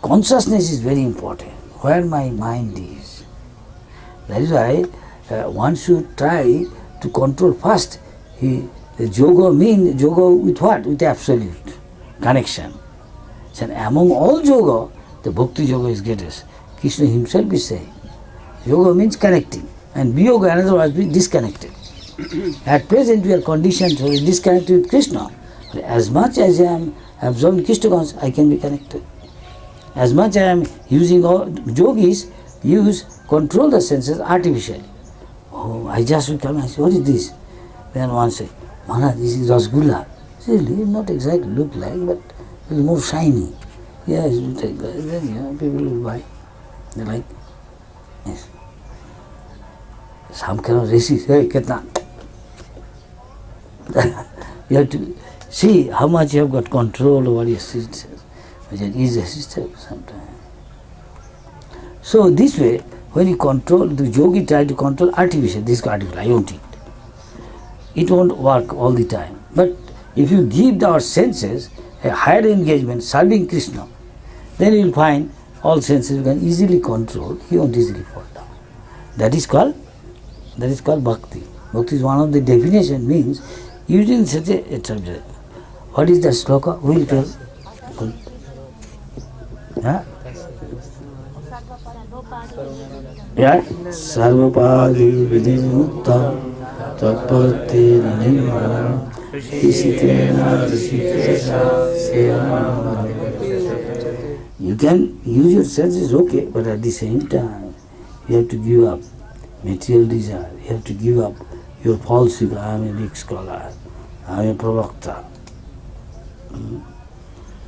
consciousness is very important, where my mind is. That is why one should try to control first. The yoga means yoga with what? With absolute connection. So among all yoga, the bhakti yoga is greatest. Krishna himself is saying, yoga means connecting, and viyoga, in other words, be disconnected. At present we are conditioned to be disconnected with Krishna. But as much as I am absorbed in Krishna consciousness, I can be connected. As much as I am using yogis, control the senses artificially. Oh, I just will come and say, what is this? Then one say, Maharaj, this is Rasgulla. Really, not exactly look like, but it is more shiny. Yes, you take that. Then people will buy. They like. Yes. Some cannot resist. Hey, Ketna. You have to see how much you have got control over your senses, which is resisted sometimes. So this way, when you control, the yogi try to control artificial, this artificial, I want it. It won't work all the time. But if you give our senses a higher engagement, serving Krishna, then you will find all senses you can easily control, he won't easily fall down. That is called bhakti. Bhakti is one of the definition, means using such a subject. What is the sloka? Who will tell? Huh? Yeah? Sarvapadi vidimutta tatparatena nirvana isitena rishikesha sena. You can use your senses, okay, but at the same time, you have to give up material desire. You have to give up your false ego. I am a big scholar. I am a pravakta.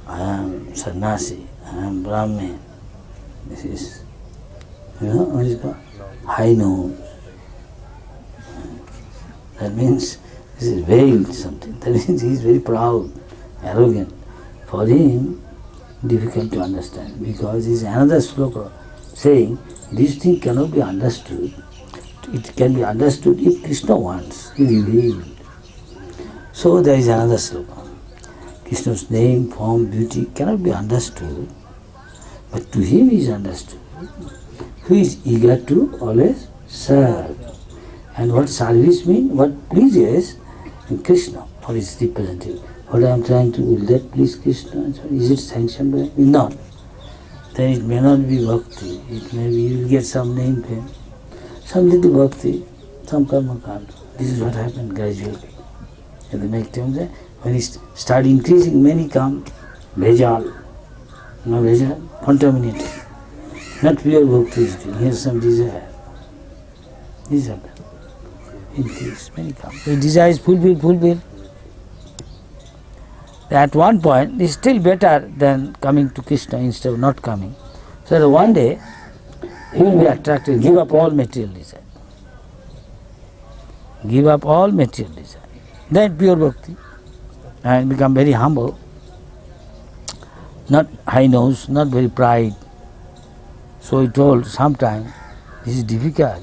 I am sannyasi. I am Brahmin. This is, what is it called? High nose. That means this is veiled something. That means he is very proud, arrogant. For him, difficult to understand, because there is another sloka saying this thing cannot be understood. It can be understood if Krishna wants, he revealed. So there is another sloka. Krishna's name, form, beauty cannot be understood, but to him is understood. Who is eager to always serve. And what service means? What pleases Krishna for his representative. What I am trying to, will that please Krishna? Is it sanctioned by me? Not. Then it may not be bhakti. It may be you will get some name fame, some little bhakti, some karma kanda. This is what happened gradually. And the next time, when it start increasing, many come, bhejal. No bhejal, contaminated. Not pure bhakti is doing. Here's some desire. This happens. Increase, many come. The desire is fulfilled. At one point, it is still better than coming to Krishna instead of not coming. So that one day, he will be attracted, give up all material desire. Give up all material desire. Then pure bhakti. And become very humble. Not high nose, not very pride. So he told, sometimes this is difficult.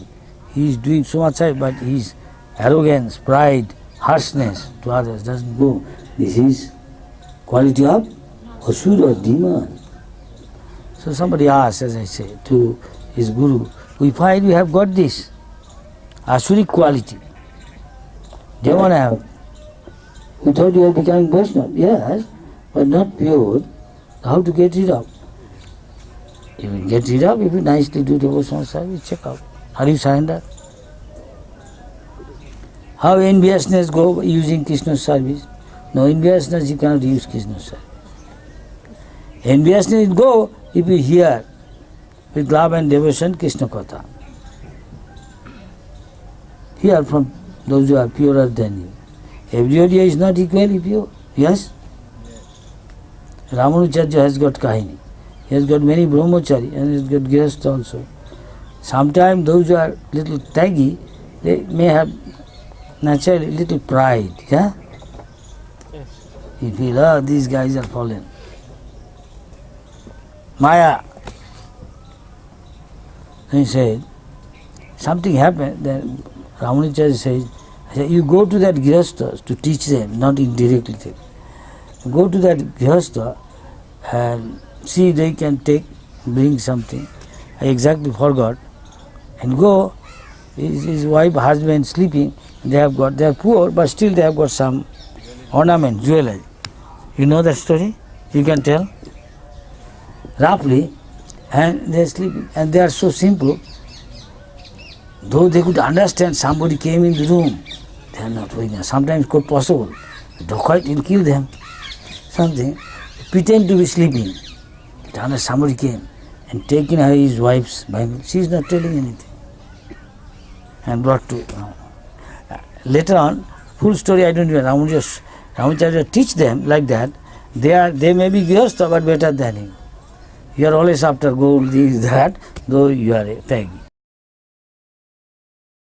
He is doing so much, but his arrogance, pride, harshness to others doesn't go. This is quality of asura, demon. So somebody asked, as I say, to his guru, we find we have got this asuric quality. Demon have. We thought you are becoming Vaishnava. Yes, but not pure. How to get rid of? You will get rid of if you nicely do devotional service, check out. Are you surrendered? How enviousness go using Krishna's service? No enviousness, you cannot use Krishna's service. Enviousness go if you hear with love and devotion Krishna Katha. Hear from those who are purer than you. Everybody is not equally pure. Yes? Ramanujarya has got Kahini. He has got many brahmachari and he has got grihastha also. Sometimes those who are little taggy, they may have naturally little pride. Yeah? Yes. You feel, oh, these guys are fallen. Maya. Then he said, something happened, then Ramanujarya says, you go to that grihastha to teach them, not indirectly. Go to that grihastha and see they can bring something. I exactly forgot. And go, his wife, husband sleeping, they are poor, but still they have got some ornament, jewelry. You know that story? You can tell? Roughly, and they are sleeping, and they are so simple. Though they could understand somebody came in the room, they are not waking up. Sometimes quite possible. The dacoit will kill them. Something. Pretend to be sleeping. Somebody came and taken his wife's Bible. She is not telling anything. And brought to. Later on, full story I don't know. Ramacharya teach them like that. They may be grihastha, but better than him. You are always after gold, this, that, though you are a thing.